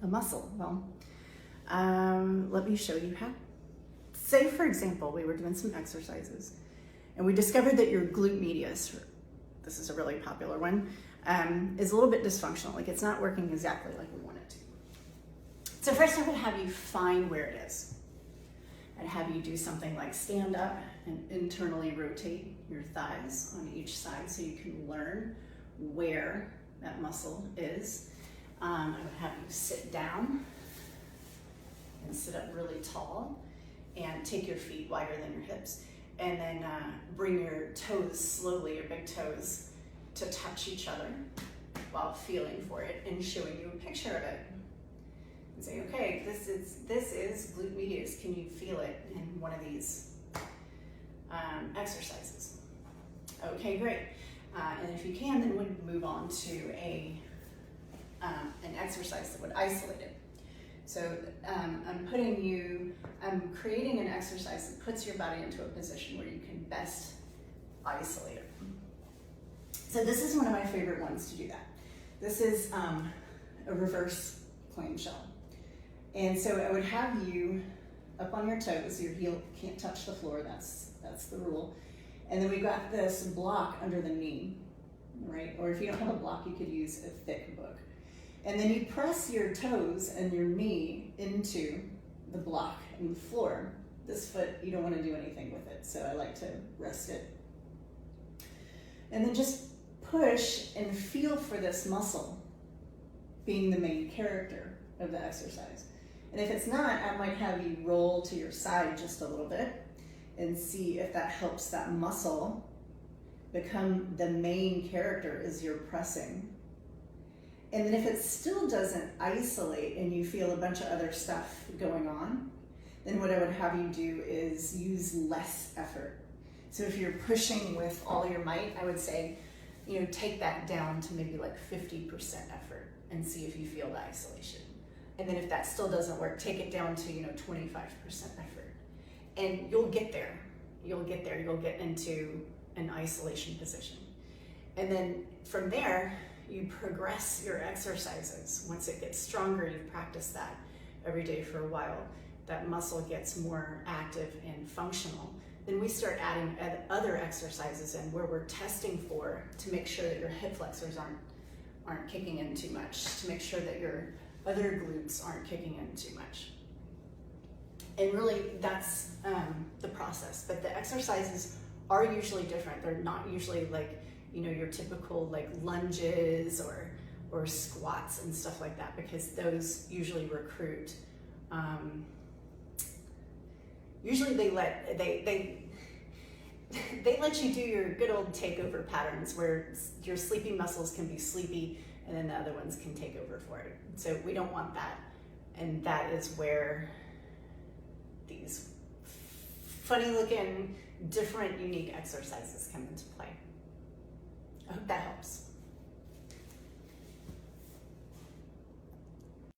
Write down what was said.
a muscle? Well, let me show you how. Say, for example, we were doing some exercises and we discovered that your glute medius, this is a really popular one, is a little bit dysfunctional. Like it's not working exactly like we want it to. So first I would have you find where it is. I'd have you do something like stand up and internally rotate your thighs on each side so you can learn where that muscle is. I would have you sit down and sit up really tall and take your feet wider than your hips. And then bring your toes slowly, your big toes, to touch each other while feeling for it and showing you a picture of it. And say, okay, this is glute medius. Can you feel it in one of these exercises? Okay, great. And if you can, then we'd move on to an exercise that would isolate it. So I'm creating an exercise that puts your body into a position where you can best isolate it. So this is one of my favorite ones to do that. This is a reverse clamshell. And so I would have you up on your toes, your heel can't touch the floor, that's the rule. And then we've got this block under the knee, right? Or if you don't have a block, you could use a thick book. And then you press your toes and your knee into the block and the floor. This foot, you don't want to do anything with it, so I like to rest it. And then just push and feel for this muscle being the main character of the exercise. And if it's not, I might have you roll to your side just a little bit and see if that helps that muscle become the main character as you're pressing. And then if it still doesn't isolate and you feel a bunch of other stuff going on, then what I would have you do is use less effort. So if you're pushing with all your might, I would say, take that down to maybe like 50% effort and see if you feel the isolation. And then if that still doesn't work, take it down to 25% effort. And you'll get there. You'll get into an isolation position. And then from there, you progress your exercises. Once it gets stronger, you've practiced that every day for a while, that muscle gets more active and functional. Then we start adding other exercises in where we're testing to make sure that your hip flexors aren't kicking in too much, to make sure that your other glutes aren't kicking in too much. And really that's the process, but the exercises are usually different. They're not usually like, your typical like lunges or squats and stuff like that, because those usually recruit. Usually they let you do your good old takeover patterns where your sleepy muscles can be sleepy and then the other ones can take over for it. So we don't want that. And that is where these funny looking, different, unique exercises come into play. I hope that helps.